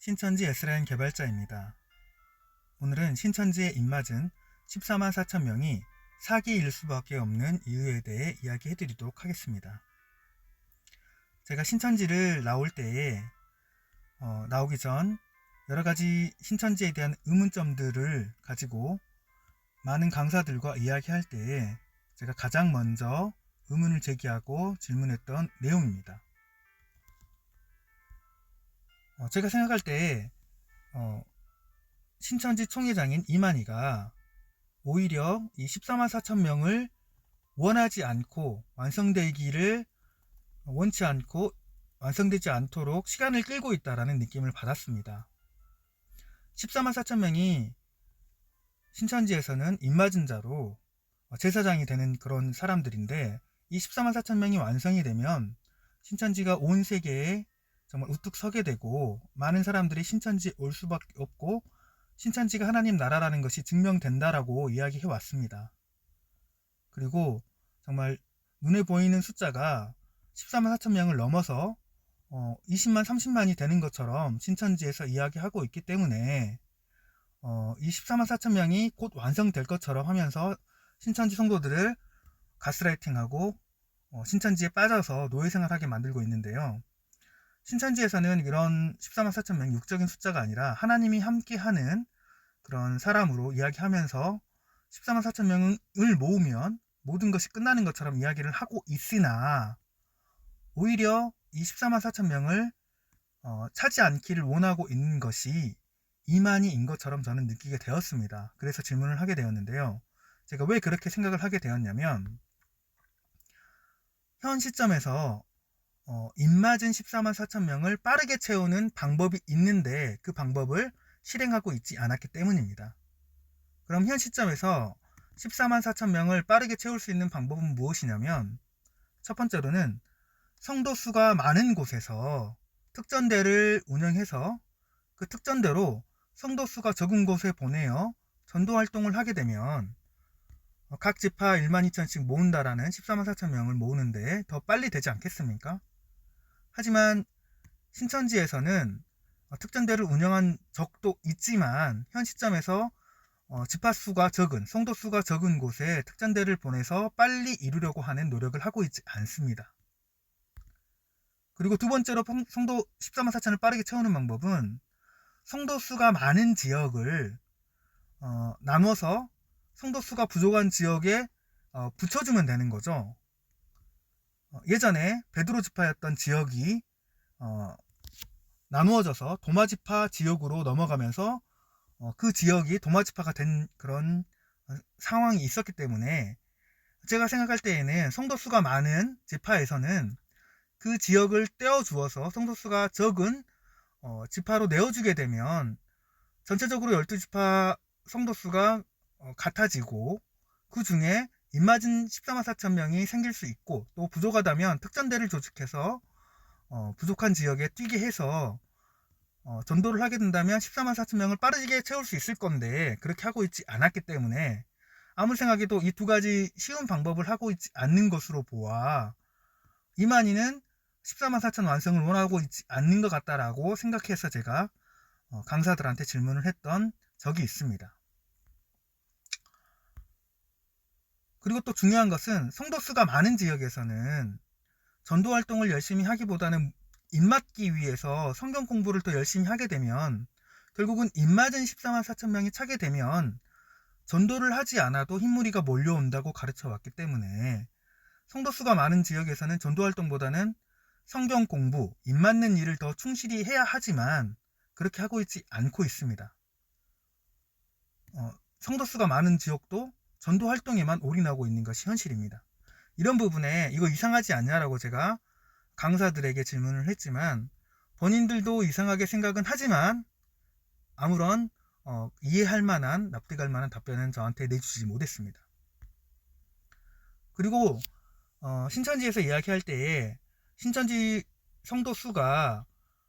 신천지 S라인 개발자입니다. 오늘은 신천지의 입맞은 14만 4천 명이 사기일 수밖에 없는 이유에 대해 이야기해 드리도록 하겠습니다. 제가 신천지를 나올 때에 나오기 전 여러가지 신천지에 대한 의문점들을 가지고 많은 강사들과 이야기할 때에 제가 가장 먼저 의문을 제기하고 질문했던 내용입니다. 제가 생각할 때 신천지 총회장인 이만희가 오히려 이 14만 4천 명을 원하지 않고 원치 않고 완성되지 않도록 시간을 끌고 있다라는 느낌을 받았습니다. 14만 4천 명이 신천지에서는 입맞은 자로 제사장이 되는 그런 사람들인데, 이 14만 4천 명이 완성이 되면 신천지가 온 세계에 정말 우뚝 서게 되고 많은 사람들이 신천지에 올 수밖에 없고 신천지가 하나님 나라라는 것이 증명된다라고 이야기해 왔습니다. 그리고 정말 눈에 보이는 숫자가 14만 4천 명을 넘어서 20만 30만이 되는 것처럼 신천지에서 이야기하고 있기 때문에 이 14만 4천 명이 곧 완성될 것처럼 하면서 신천지 성도들을 가스라이팅하고 신천지에 빠져서 노예생활하게 만들고 있는데요. 신천지에서는 이런 14만 4천 명 육적인 숫자가 아니라 하나님이 함께하는 그런 사람으로 이야기하면서 14만 4천 명을 모으면 모든 것이 끝나는 것처럼 이야기를 하고 있으나, 오히려 이 14만 4천 명을 차지 않기를 원하고 있는 것이 이만희인 것처럼 저는 느끼게 되었습니다. 그래서 질문을 하게 되었는데요. 제가 왜 그렇게 생각을 하게 되었냐면, 현 시점에서 입맞은 14만 4천 명을 빠르게 채우는 방법이 있는데 그 방법을 실행하고 있지 않았기 때문입니다. 그럼 현 시점에서 14만 4천 명을 빠르게 채울 수 있는 방법은 무엇이냐면, 첫 번째로는 성도 수가 많은 곳에서 특전대를 운영해서 그 특전대로 성도 수가 적은 곳에 보내어 전도 활동을 하게 되면 각 지파 1만 2천씩 모은다라는 14만 4천 명을 모으는데 더 빨리 되지 않겠습니까? 하지만 신천지에서는 특전대를 운영한 적도 있지만 현 시점에서 지파 수가 적은, 성도 수가 적은 곳에 특전대를 보내서 빨리 이루려고 하는 노력을 하고 있지 않습니다. 그리고 두 번째로 성도 14만 4천을 빠르게 채우는 방법은 성도 수가 많은 지역을 나눠서 성도 수가 부족한 지역에 붙여주면 되는 거죠. 예전에 베드로 지파였던 지역이 나누어져서 도마지파 지역으로 넘어가면서 그 지역이 도마지파가 된 그런 상황이 있었기 때문에, 제가 생각할 때에는 성도 수가 많은 지파에서는 그 지역을 떼어주어서 성도 수가 적은 지파로 내어주게 되면 전체적으로 12지파 성도 수가 같아지고 그 중에 입맞은 14만 4천 명이 생길 수 있고, 또 부족하다면 특전대를 조직해서 부족한 지역에 뛰게 해서 전도를 하게 된다면 14만 4천 명을 빠르게 채울 수 있을 건데, 그렇게 하고 있지 않았기 때문에 아무 생각에도 이 두 가지 쉬운 방법을 하고 있지 않는 것으로 보아 이만희는 14만 4천 완성을 원하고 있지 않는 것 같다라고 생각해서 제가 강사들한테 질문을 했던 적이 있습니다. 그리고 또 중요한 것은 성도 수가 많은 지역에서는 전도 활동을 열심히 하기보다는 입맞기 위해서 성경 공부를 더 열심히 하게 되면 결국은 입맞은 14만 4천 명이 차게 되면 전도를 하지 않아도 흰무리가 몰려온다고 가르쳐 왔기 때문에 성도 수가 많은 지역에서는 전도 활동보다는 성경 공부, 입맞는 일을 더 충실히 해야 하지만 그렇게 하고 있지 않고 있습니다. 성도 수가 많은 지역도 전도 활동에만 올인하고 있는 것이 현실입니다. 이런 부분에 이거 이상하지 않냐라고 제가 강사들에게 질문을 했지만 본인들도 이상하게 생각은 하지만 아무런 이해할 만한, 납득할 만한 답변은 저한테 내주지 못했습니다. 그리고 신천지에서 이야기할 때에 신천지 성도 수가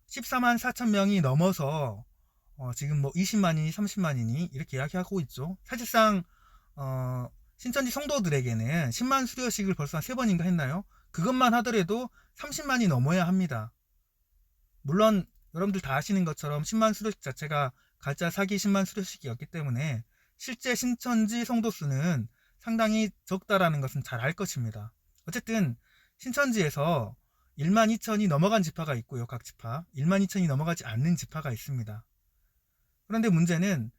14만 4천 명이 넘어서 지금 뭐 20만이니 30만이니 이렇게 이야기하고 있죠. 사실상 신천지 성도들에게는 10만 수료식을 벌써 한 3번인가 했나요? 그것만 하더라도 30만이 넘어야 합니다. 물론 여러분들 다 아시는 것처럼 10만 수료식 자체가 가짜 사기 10만 수료식이었기 때문에 실제 신천지 성도 수는 상당히 적다라는 것은 잘 알 것입니다. 어쨌든 신천지에서 1만 2천이 넘어간 지파가 있고요. 각 지파 1만 2천이 넘어가지 않는 지파가 있습니다. 그런데 문제는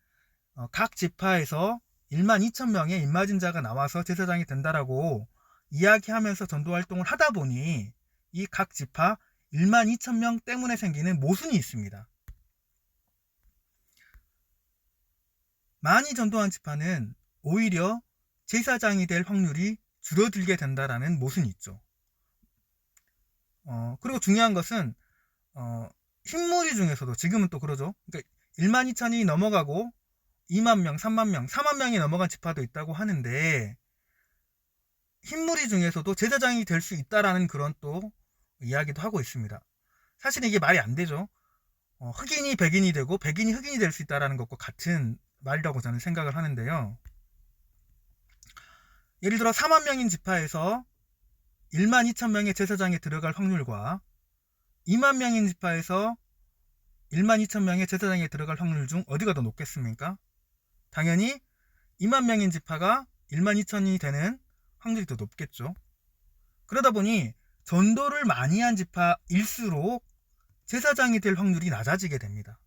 각 지파에서 1만 2천 명의 입마진자가 나와서 제사장이 된다라고 이야기하면서 전도활동을 하다 보니 이 각 지파 1만 2천 명 때문에 생기는 모순이 있습니다. 많이 전도한 지파는 오히려 제사장이 될 확률이 줄어들게 된다라는 모순이 있죠. 그리고 중요한 것은 흰무리 중에서도 지금은 또 그러죠. 그러니까 1만 2천이 넘어가고 2만 명, 3만 명, 4만 명이 넘어간 지파도 있다고 하는데 흰무리 중에서도 제사장이 될 수 있다라는 그런 또 이야기도 하고 있습니다. 사실은 이게 말이 안 되죠. 흑인이 백인이 되고 백인이 흑인이 될 수 있다라는 것과 같은 말이라고 저는 생각을 하는데요. 예를 들어 4만 명인 지파에서 1만 2천 명의 제사장이 들어갈 확률과 2만 명인 지파에서 1만 2천 명의 제사장이 들어갈 확률 중 어디가 더 높겠습니까? 당연히 2만 명인 지파가 1만 2천이 되는 확률이 더 높겠죠. 그러다 보니 전도를 많이 한 지파일수록 제사장이 될 확률이 낮아지게 됩니다.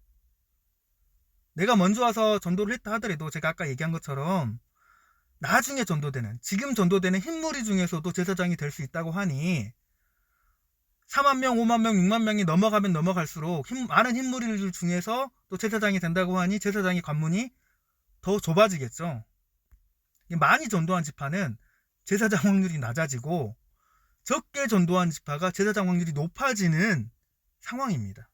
내가 먼저 와서 전도를 했다 하더라도 제가 아까 얘기한 것처럼 나중에 전도되는, 지금 전도되는 흰무리 중에서도 제사장이 될 수 있다고 하니 4만 명, 5만 명, 6만 명이 넘어가면 넘어갈수록 많은 흰무리들 중에서 또 제사장이 된다고 하니 제사장의 관문이 더 좁아지겠죠. 많이 전도한 지파는 제사장 확률이 낮아지고 적게 전도한 지파가 제사장 확률이 높아지는 상황입니다.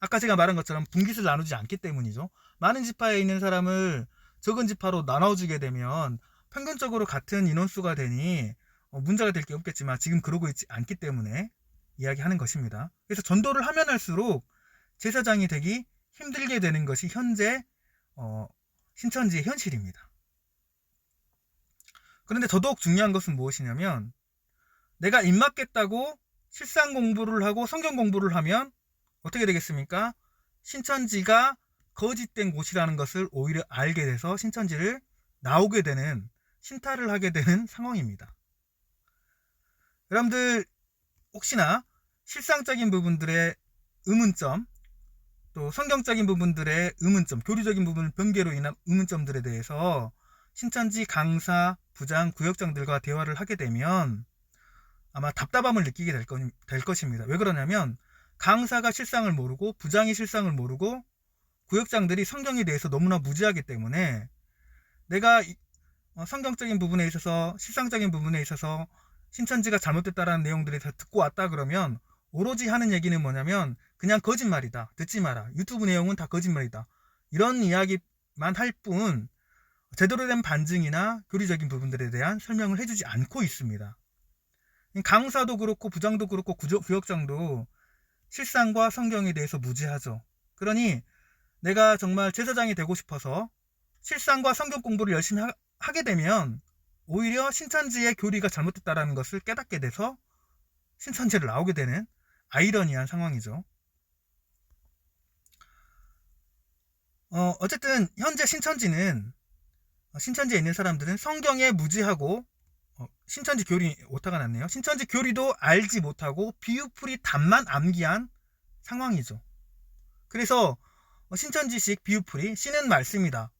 아까 제가 말한 것처럼 분깃을 나누지 않기 때문이죠. 많은 지파에 있는 사람을 적은 지파로 나눠주게 되면 평균적으로 같은 인원수가 되니 문제가 될 게 없겠지만 지금 그러고 있지 않기 때문에 이야기하는 것입니다. 그래서 전도를 하면 할수록 제사장이 되기 힘들게 되는 것이 현재 신천지의 현실입니다. 그런데 더더욱 중요한 것은 무엇이냐면 내가 입맞겠다고 실상 공부를 하고 성경 공부를 하면 어떻게 되겠습니까? 신천지가 거짓된 곳이라는 것을 오히려 알게 돼서 신천지를 나오게 되는, 신탈을 하게 되는 상황입니다. 여러분들 혹시나 실상적인 부분들의 의문점, 또 성경적인 부분들의 의문점, 교리적인 부분 변개로 인한 의문점들에 대해서 신천지 강사, 부장, 구역장들과 대화를 하게 되면 아마 답답함을 느끼게 될 것입니다. 왜 그러냐면 강사가 실상을 모르고 부장이 실상을 모르고 구역장들이 성경에 대해서 너무나 무지하기 때문에 내가 성경적인 부분에 있어서, 실상적인 부분에 있어서 신천지가 잘못됐다라는 내용들을 다 듣고 왔다 그러면 오로지 하는 얘기는 뭐냐면 그냥 거짓말이다, 듣지 마라, 유튜브 내용은 다 거짓말이다, 이런 이야기만 할 뿐 제대로 된 반증이나 교리적인 부분들에 대한 설명을 해주지 않고 있습니다. 강사도 그렇고 부장도 그렇고 구역장도 실상과 성경에 대해서 무지하죠. 그러니 내가 정말 제사장이 되고 싶어서 실상과 성경 공부를 열심히 하게 되면 오히려 신천지의 교리가 잘못됐다는 것을 깨닫게 돼서 신천지를 나오게 되는 아이러니한 상황이죠. 어쨌든 현재 신천지에 있는 사람들은 성경에 무지하고 신천지 교리 오타가 났네요. 신천지 교리도 알지 못하고 비유풀이 답만 암기한 상황이죠. 그래서 신천지식 비유풀이 씨는 말씀이다,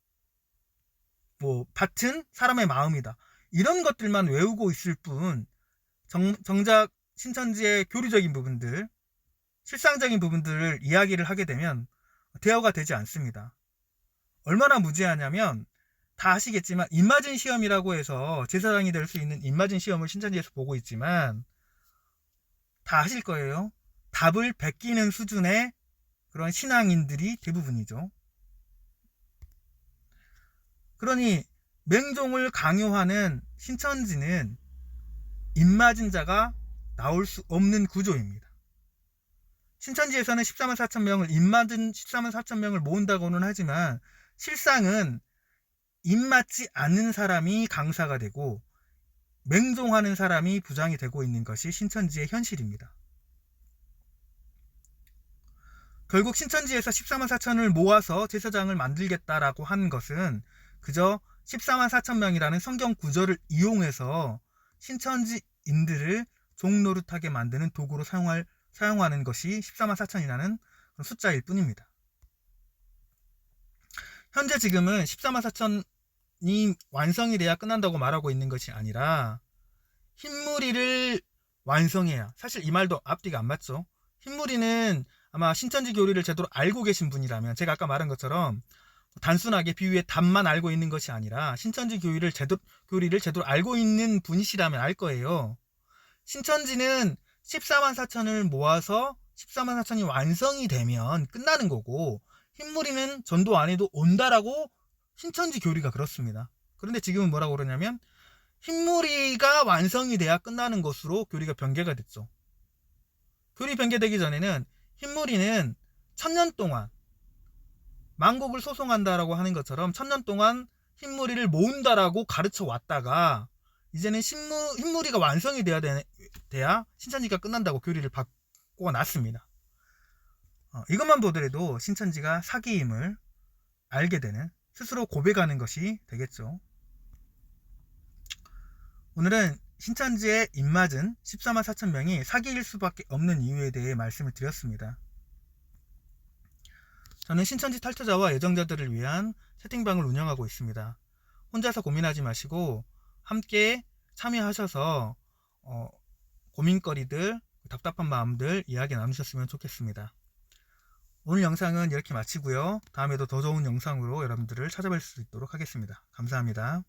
밭은 사람의 마음이다, 이런 것들만 외우고 있을 뿐 정작 신천지의 교리적인 부분들, 실상적인 부분들을 이야기를 하게 되면 대화가 되지 않습니다. 얼마나 무지하냐면 다 아시겠지만 입맞은 시험이라고 해서 제사장이 될 수 있는 입맞은 시험을 신천지에서 보고 있지만 다 아실 거예요. 답을 베끼는 수준의 그런 신앙인들이 대부분이죠. 그러니 맹종을 강요하는 신천지는 입맞은 자가 나올 수 없는 구조입니다. 신천지에서는 14만 4천 명을 입맞은 14만 4천 명을 모은다고는 하지만 실상은 입맞지 않는 사람이 강사가 되고 맹종하는 사람이 부장이 되고 있는 것이 신천지의 현실입니다. 결국 신천지에서 14만 4천을 모아서 제사장을 만들겠다라고 한 것은 그저 14만 4천 명이라는 성경 구절을 이용해서 신천지인들을 종노릇하게 만드는 도구로 사용하는 것이 14만 4천이라는 숫자일 뿐입니다. 현재 지금은 14만 4천이 완성이 돼야 끝난다고 말하고 있는 것이 아니라 흰무리를 완성해야, 사실 이 말도 앞뒤가 안 맞죠. 흰무리는 아마 신천지 교리를 제대로 알고 계신 분이라면, 제가 아까 말한 것처럼 단순하게 비유의 답만 알고 있는 것이 아니라 신천지 교리를 제대로 알고 있는 분이시라면 알 거예요. 신천지는 14만 4천을 모아서 14만 4천이 완성이 되면 끝나는 거고, 흰무리는 전도 안 해도 온다라고 신천지 교리가 그렇습니다. 그런데 지금은 뭐라고 그러냐면 흰무리가 완성이 돼야 끝나는 것으로 교리가 변개가 됐죠. 교리 변개되기 전에는 흰무리는 1000년 동안 만국을 소송한다라고 하는 것처럼 1000년 동안 흰무리를 모은다라고 가르쳐 왔다가 이제는 흰무리가 완성이 돼야 신천지가 끝난다고 교리를 바꿔 놨습니다. 이것만 보더라도 신천지가 사기임을 알게 되는, 스스로 고백하는 것이 되겠죠. 오늘은 신천지에 입맞은 14만 4천 명이 사기일 수밖에 없는 이유에 대해 말씀을 드렸습니다. 저는 신천지 탈퇴자와 애정자들을 위한 채팅방을 운영하고 있습니다. 혼자서 고민하지 마시고 함께 참여하셔서 고민거리들, 답답한 마음들 이야기 나누셨으면 좋겠습니다. 오늘 영상은 이렇게 마치고요. 다음에도 더 좋은 영상으로 여러분들을 찾아뵐 수 있도록 하겠습니다. 감사합니다.